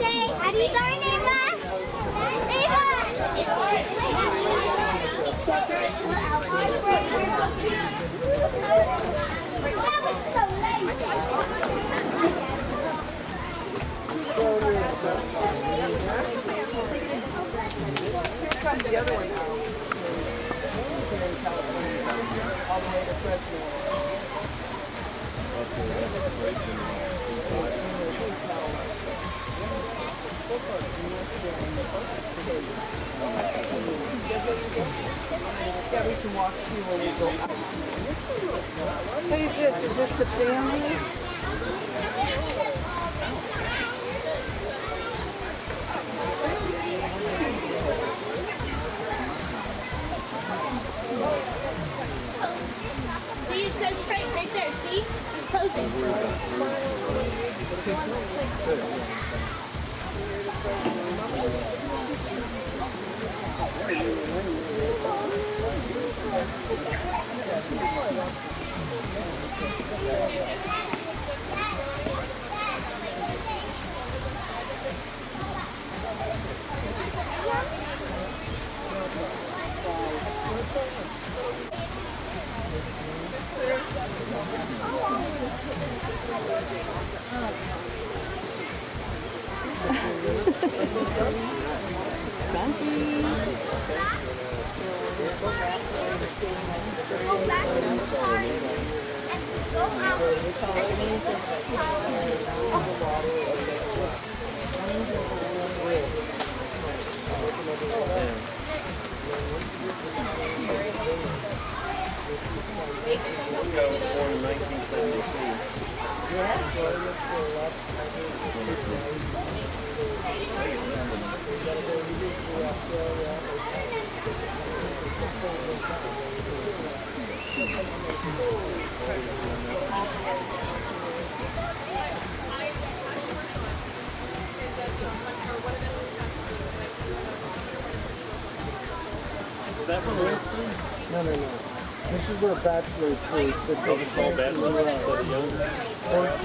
say, how do you sorry, Ava? That was so Here comes the other one now. All the way to Fresno. Yeah, we can walk through when we go. Who's this? Is this the family? See, it says Frank right there. See? He's posing. I was born in 1973. Is that from Winson? No. This is where bachelor treats. It's Oh, this is all bachelors? So the younger?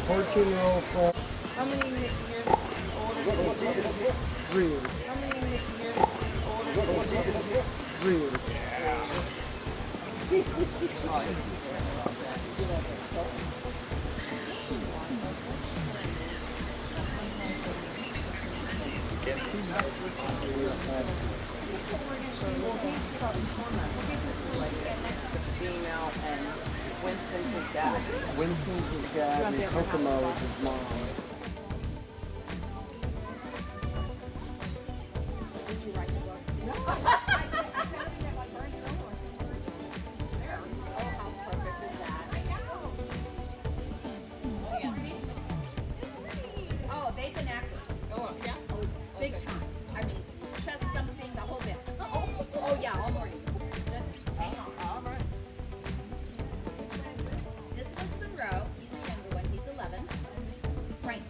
14-year-old from How many years older? 3 years. How many years older? 3 years. Can't see that. Female and Winston's his dad. Winson's his dad and Kokamo is his mom. Oh, they've been active. Oh, yeah? Oh, big time. I mean, chest thumping, the whole bit. Oh, yeah, all morning. Just hang on. All right. This was Monroe. He's the younger one. He's 11. Frank.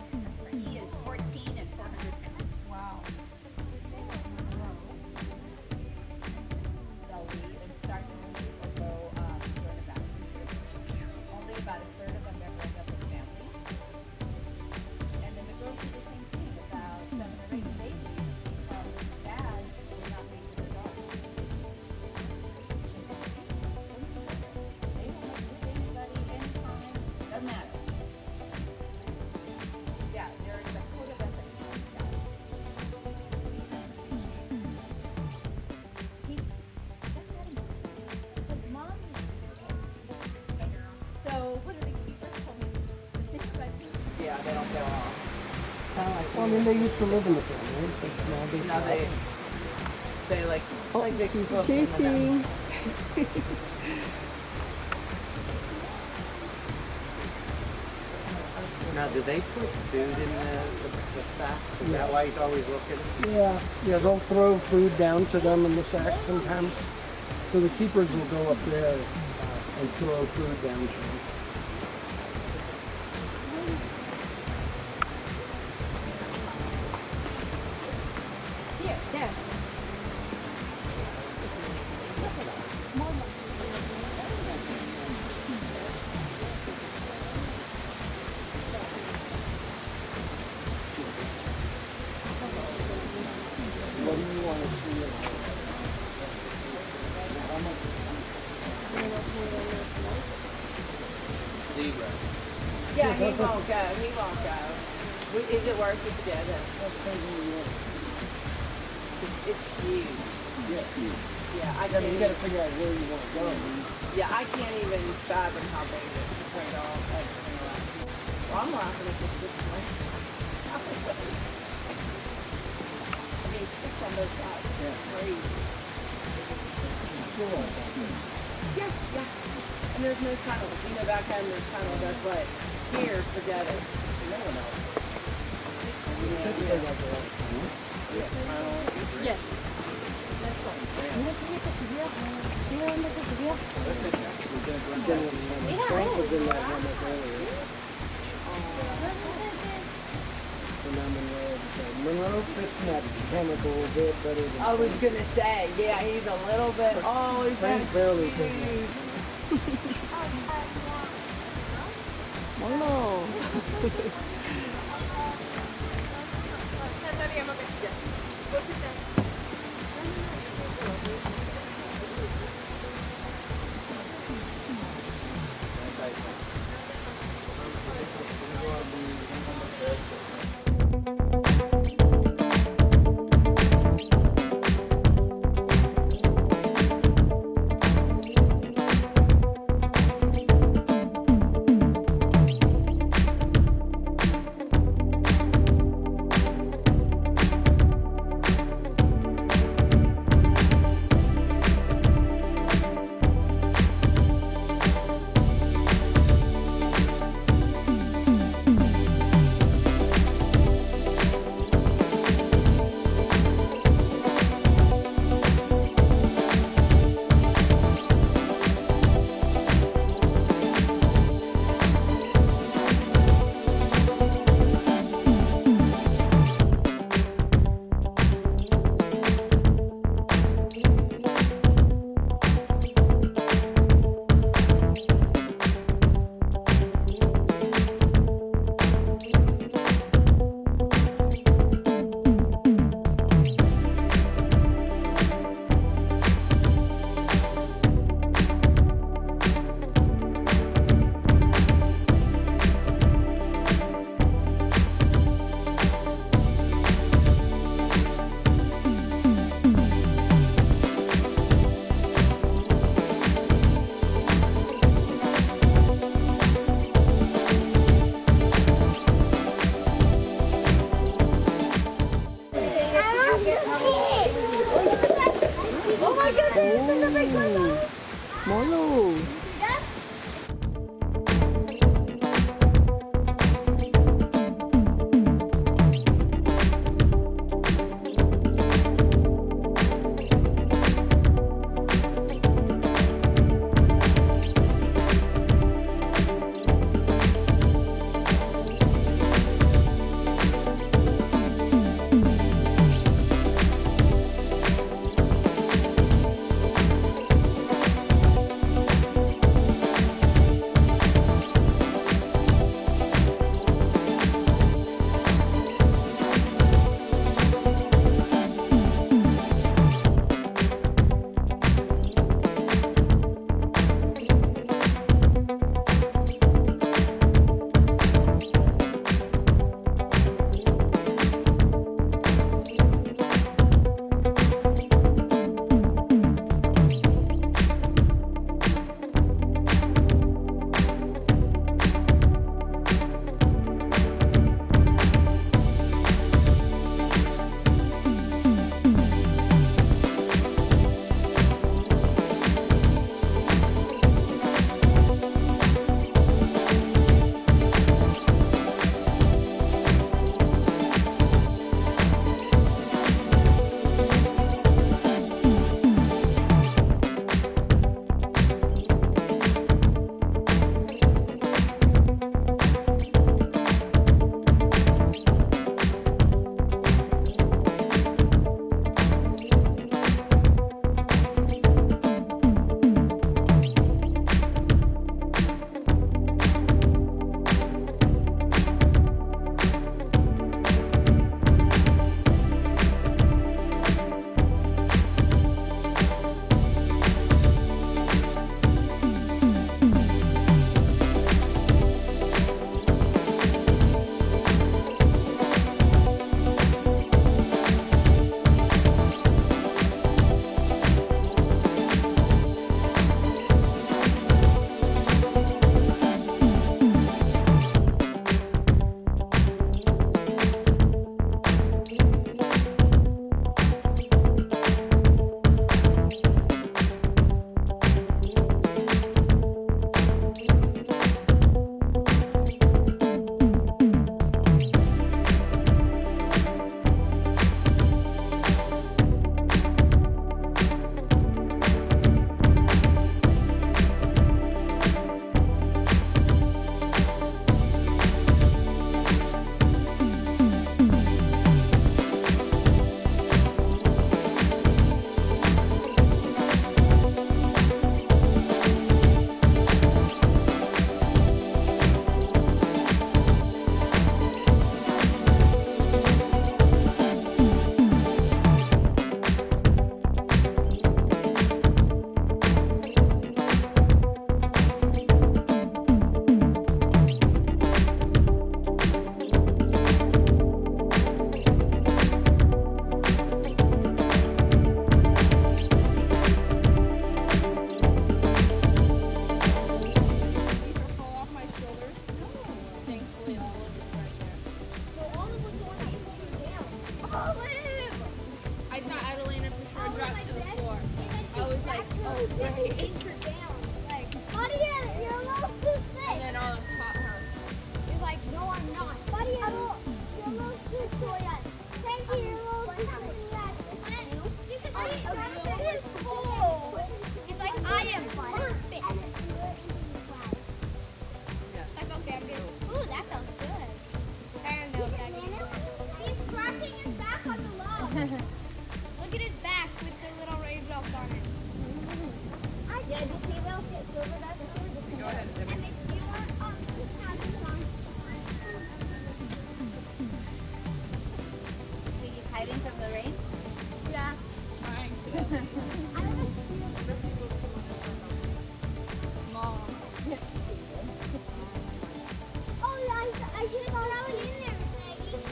He is 14 and 400 pounds. Wow. So we start to go during the bachelor's. Only about a third of them ever end up with families. And then the girls do the same thing, about 7 or 8 babies from dads who are not making their daughters. They don't have anybody, anytime, doesn't matter. Yeah, there's a code of ethics for these guys. His mom so what are they first told me? The thing about Yeah, they don't go off. Well, I mean, they used to live in the family, but now they Now they like they can He's chasing. Now, do they put food in the sacks? Is that why he's always looking? Yeah, they'll throw food down to them in the sack sometimes. So the keepers will go up there and throw food down to them. Here, there. do you want to see it? Zebra. Yeah, he won't go. He won't go. Is it worth it to get him? It's huge. Yeah, Yeah, I I can't. mean, you got to figure out where you want to go. Yeah, I can't even fathom how big it is. Bring all everything around. Well, I'm laughing at the 6 lane. I mean, 6 on both sides. Yeah. Crazy. Sure. Yes, yes. And there's no tunnels. You know, back home there's tunnels. That's what. Here, forget it. No one else. Yes. That's fine. Frank was in that one earlier. Monroe fixing that chemical a bit better than I was gonna say, yeah, he's a little bit. Oh, he's Frank so barely cute. fixed that. Look at his back with the little raindrops on it. Yeah, do females get silverback too? Go ahead, Zibby. And if you want, just have this on. Wait, he's hiding from the rain? Yeah. Trying to. Oh, yeah, I just saw that one in there, Maggie.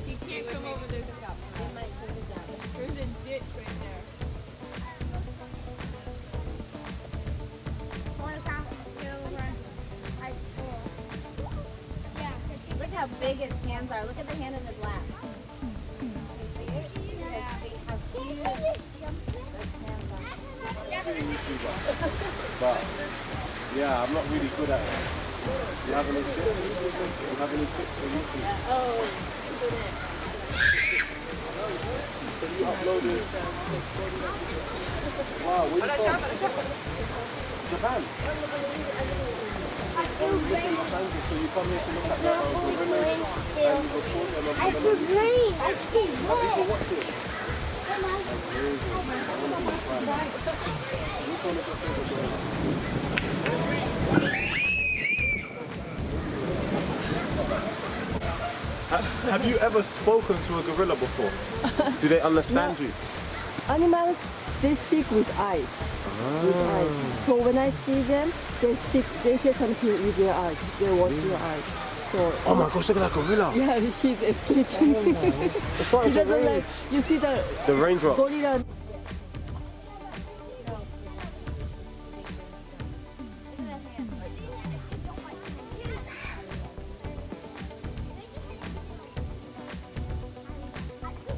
He can't come over there to stop. There's a ditch right there. Look how big his hands are. Look at the hand in his lap. You see it? Yeah. How cute those hands are. But yeah, I'm not really good at it. Do you have any tips? Do you have any tips for YouTube? So you uploaded. Wow, where you from? Japan. So you come here to look at the gorillas and you record them on the rain. I see People watch it. Have you ever spoken to a gorilla before? Do they understand you? Animals, they speak with eyes. With eyes. So when I see them, they say something with their eyes. They watch your eyes. So Oh my gosh, look at that gorilla! yeah, he's escaping. It's like He the doesn't rain. like, you see the The raindrop. gorilla.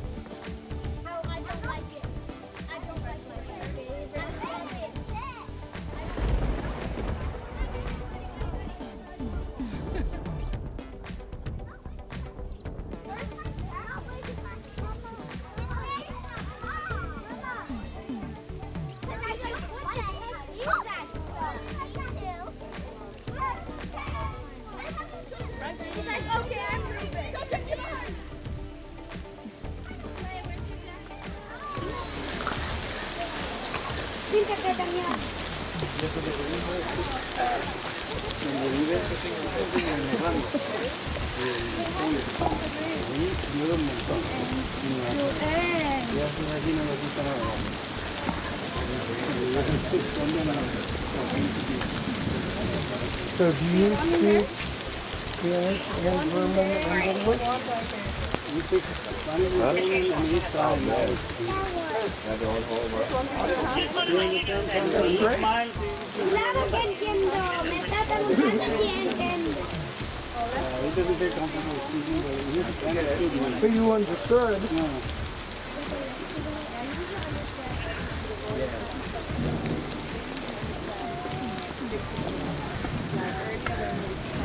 I don't like it. I don't like my favorite. Okay, I'm moving. Don't take it on. So do you speak Spanish and German and English? You speak Spanish and each side. It doesn't take comfortable speaking, but you can speak. But you understood.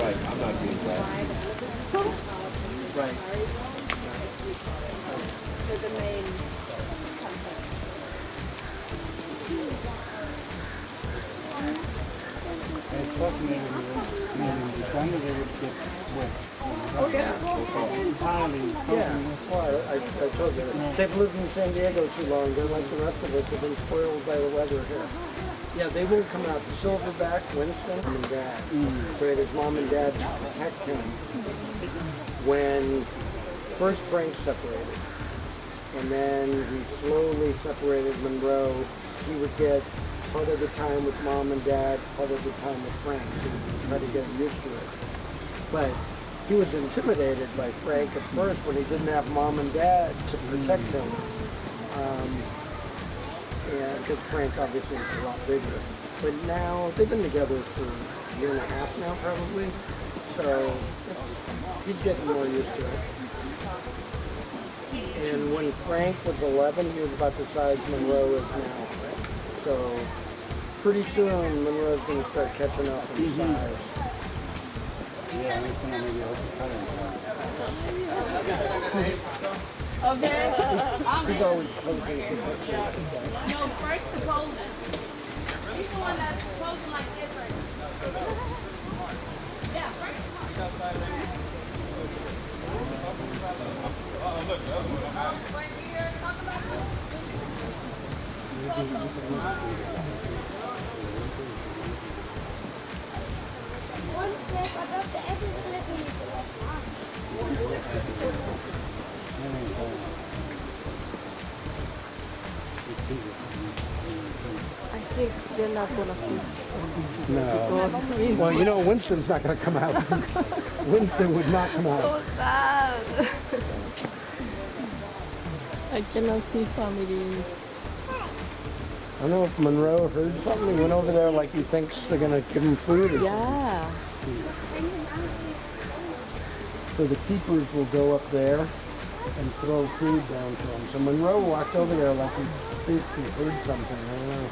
Right, I'm not doing that. Right. It's fascinating. In Japan, they would get wet. Oh yeah. Entirely. Yeah. Well, I told you. They've lived in San Diego too long. They're like the rest of us. Have been spoiled by the weather here. Yeah, they won't come out. The silverback, Winson, and Dad. So his mom and dad to protect him when first Frank separated. And then he slowly separated Monroe. He would get part of the time with mom and dad, part of the time with Frank. So he would try to get used to it. But he was intimidated by Frank at first when he didn't have mom and dad to protect him. And because Frank obviously is a lot bigger. But now, they've been together for a year and a half now probably. So he's getting more used to it. And when Frank was 11, he was about the size Monroe is now. So pretty soon, Monroe's going to start catching up in size. Yeah, it's going to maybe also cut Okay. He's always posing for pictures. No, Frank's the posing. He's the one that's posing like this right now. Yeah, Frank's I think they're not gonna fit. No. Well, you know, Winston's not going to come out. Winston would not come out. So sad. I cannot see family. I don't know if Monroe heard something. He went over there like he thinks they're going to give him food or something. Yeah. So the keepers will go up there and throw food down to him. So Monroe walked over there like he thinks he heard something. I don't know.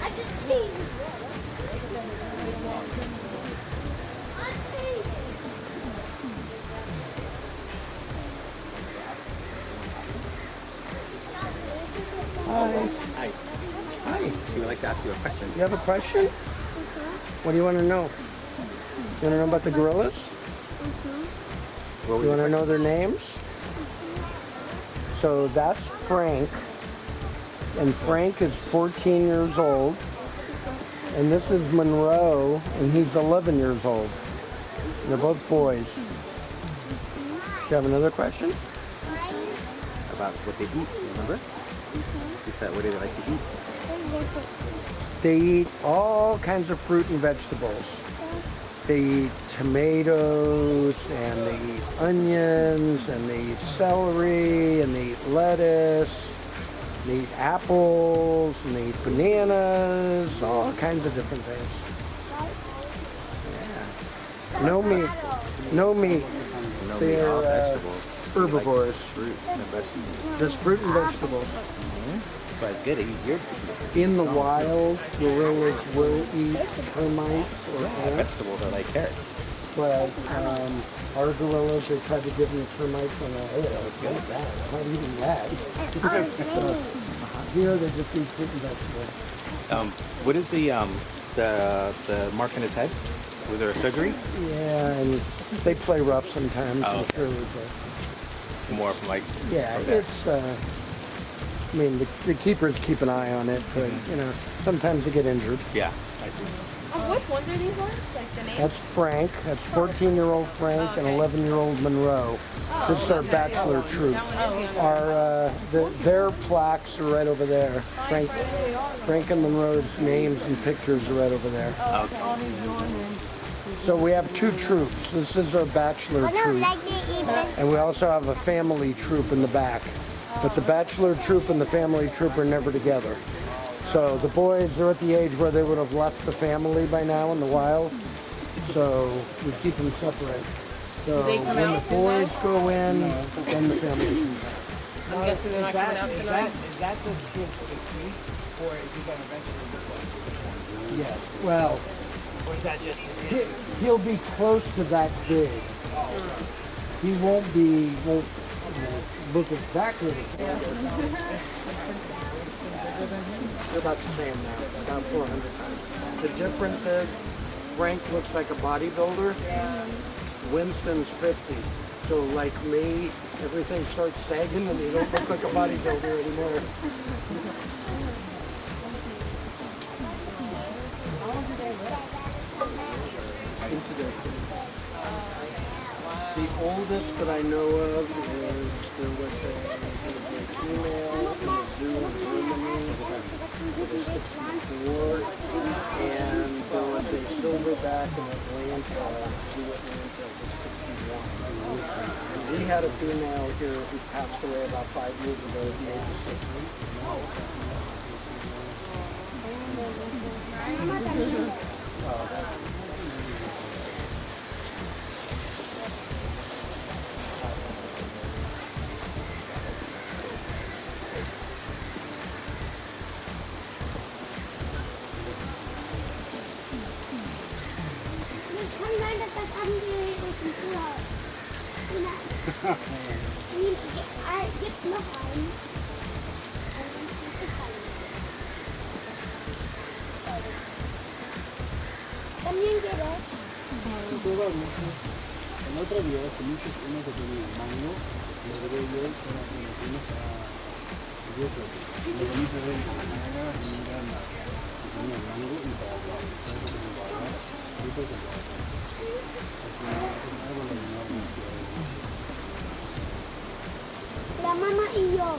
I just teased. Hi. Hi. So we'd like to ask you a question. You have a question? What do you want to know? You want to know about the gorillas? What was You your want to know their names? So that's Frank. And Frank is 14 years old. And this is Monroe, and he's 11 years old. They're both boys. Do you have another question? about what they eat, remember? You said, what do they like to eat? They eat all kinds of fruit and vegetables. They eat tomatoes, and they eat onions, and they eat celery, and they eat lettuce. They eat apples, and they eat bananas, all kinds of different things. Yeah. No meat. No meat. No meat, They're all vegetables. herbivores. Fruit and vegetables. Just fruit and vegetables. That's why it's good to eat weird food. In the wild, gorillas will eat termites or ants, Vegetables are like carrots. but our gorillas, they tried to give them termites on the head. What is that? I'm not eating that. Here, they just eat fruit and vegetables. What is the mark on his head? Was there a surgery? Yeah, and they play rough sometimes, Oh, I'm okay. sure. But More from like. yeah, okay. it's, I mean, the keepers keep an eye on it, but, you know, sometimes they get injured. Yeah, I see. Which ones are these ones? Like the name? That's Frank. That's 14-year-old Frank and 11-year-old Monroe. This is our bachelor troop. Their plaques are right over there. Frank and Monroe's names and pictures are right over there. So we have two troops. This is our bachelor troop, and we also have a family troop in the back. But the bachelor troop and the family troop are never together. So the boys are at the age where they would have left the family by now in the wild. So we keep them separate. So when the boys go in, then the family comes out. I'm guessing they're not coming out tonight. Is that the kid sweet, or is he going to eventually look like? Yes. Well, Or is that just he'll be close to that big. He won't look exactly the same. They're about the same now, about 400 times. The difference is Frank looks like a bodybuilder. Winston's 50. So like me, everything starts sagging and you don't look like a bodybuilder anymore. The oldest that I know of is there was a female in the zoo in Germany that was 64, and there was a silverback in Atlanta, zoo Atlanta, that was 61. We had a female here who passed away about 5 years ago at the age of 60. Gibt's noch einen? También quieres. El otro día comiste uno que tenía mango, lo llevé yo para que nos fuimos a Diego. Lo comiste de manera y miranda. Tenía mango y baba. La mamá y yo.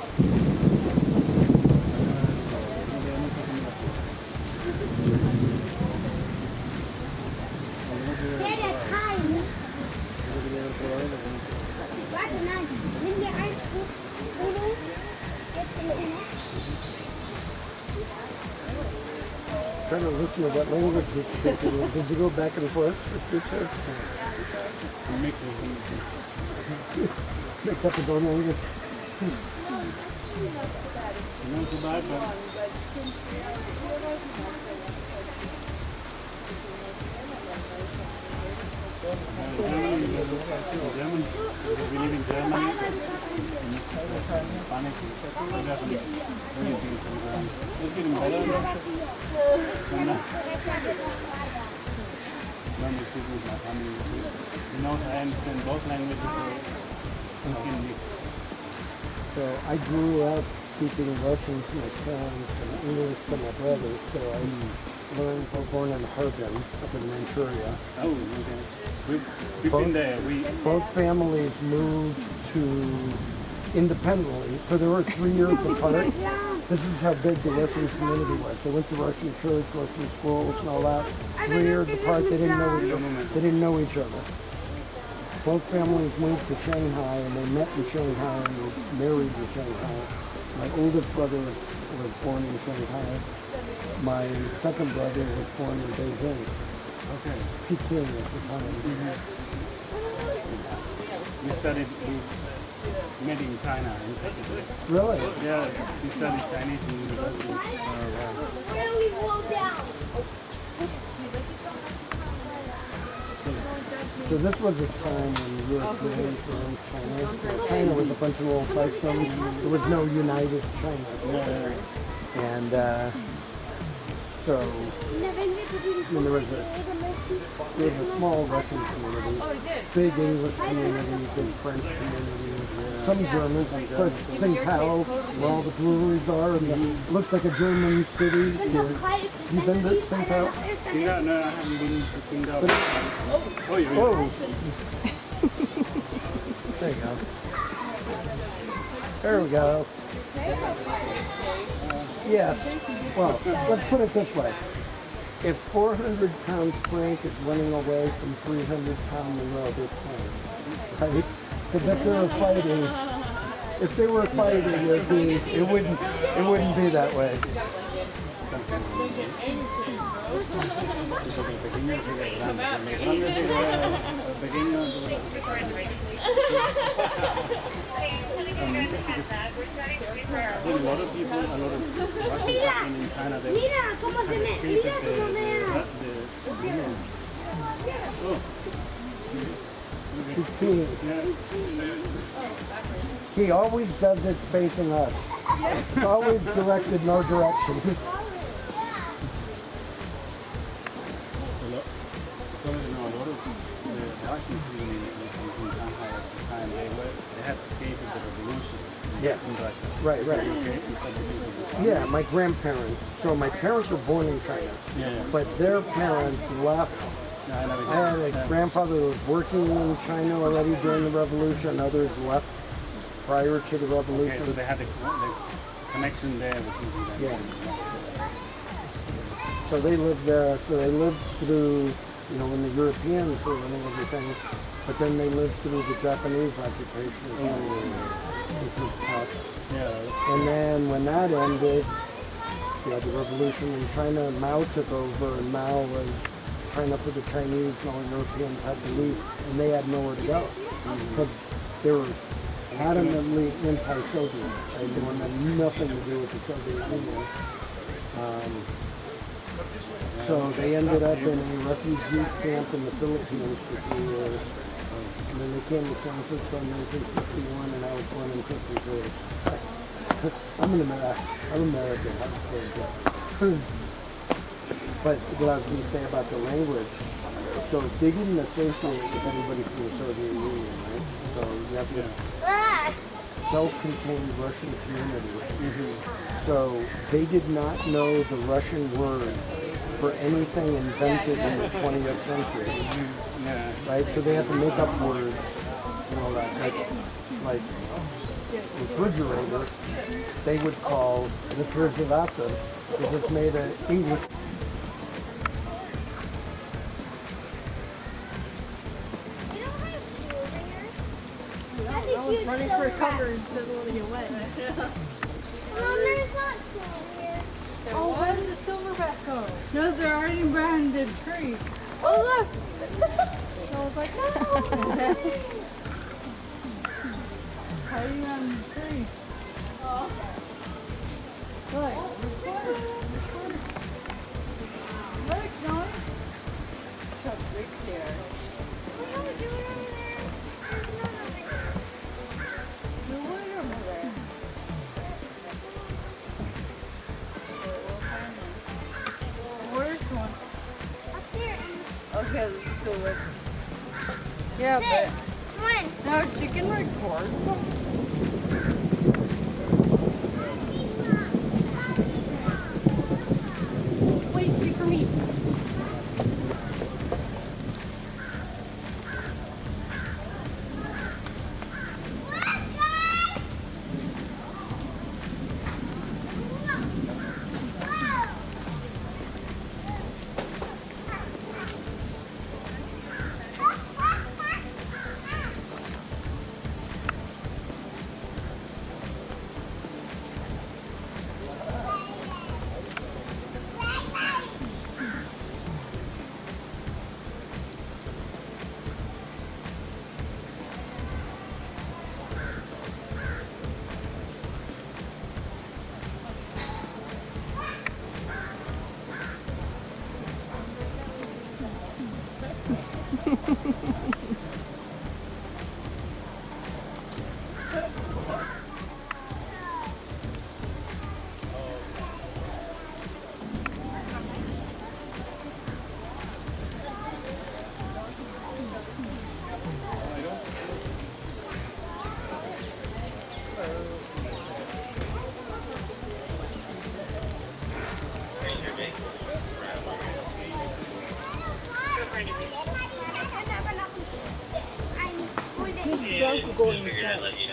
Sehr klein. Warte, nein. Nimm dir eins gut. Bruno. Jetzt in den Trying to listen to what language he's speaking. Did you go back and forth with teacher? Mix up his own language. Not so bad, but German, we live in Germany, Spanish, it doesn't anything from German. It's getting better. When we speak with my family, you know, I understand both languages, so we can mix. So I grew up speaking Russian to my parents and English to my brothers. So I learned, I was born in Harbin, up in Manchuria. Oh, okay. We've been there. Both families moved to independently, so they were 3 years apart. This is how big the Russian community was. They went to Russian church, Russian schools, and all that. 3 years apart, they didn't know each other. They didn't know each other. Both families moved to Shanghai, and they met in Shanghai and were married in Shanghai. My oldest brother was born in Shanghai. My second brother was born in Beijing. Okay. Peking at the time. We met in China. Really? Yeah, we studied Chinese in university. Where we go down. So this was a time when Europeans were in China. China was a bunch of little fiefdoms. There was no united China. And so there was a small Russian community, big English community, big French community, some German, but Tsingtao, where all the breweries are, and it looks like a German city. You've been to Tsingtao? Tsingtao? No, I haven't been to Tsingtao. Oh, you're Whoa. There you go. There we go. Yes. Well, let's put it this way. If 400-pound Frank is running away from 300-pound Monroe, they're playing, right? Because if they were fighting, it wouldn't be that way. A lot of people, a lot of Russians in China, they escaped He's peeing. He always does it facing us. It's always directed in our direction. So, you know, a lot of the Russians in Shanghai at the time, they had escaped the revolution in Russia. Right. Okay? Yeah, my grandparents. So my parents were born in China, but their parents left. I had a grandfather who was working in China already during the revolution. Others left prior to the revolution. Okay, so they had the connection there with easy. Yes. So they lived there. So they lived through, when the Europeans were running everything, but then they lived through the Japanese occupation, which was tough. Yeah. And then when that ended, the revolution in China, Mao took over, and Mao was trying for the Chinese, and all the Europeans had to leave, and they had nowhere to go because they were adamantly anti-Soviet. They wanted nothing to do with the Soviet Union. So they ended up in a refugee camp in the Philippines for 3 years. And then they came to San Francisco in 1961, and I was born in 53. I'm American. But what I was going to say about the language, so they didn't associate with anybody from the Soviet Union, right? So you have this self-contained Russian community. So they did not know the Russian word for anything invented in the 20th century. Right? So they had to make up words and all that. Like refrigerator, they would call refrigerator because it's made of English. I was running for cover and didn't want to get wet. Mom, there's not two here. Oh, where did the silverback go? No, they're already behind the tree. Oh, look! So I was like, no! Hiding on the tree. Look. Look, Johnny. It's a big chair. You're way over there. Where's one? Up there. Okay, let's go look. Yeah, Sis, but come on. no, she can record. Wait, wait for me.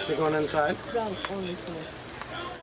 They're going inside? Drunk only for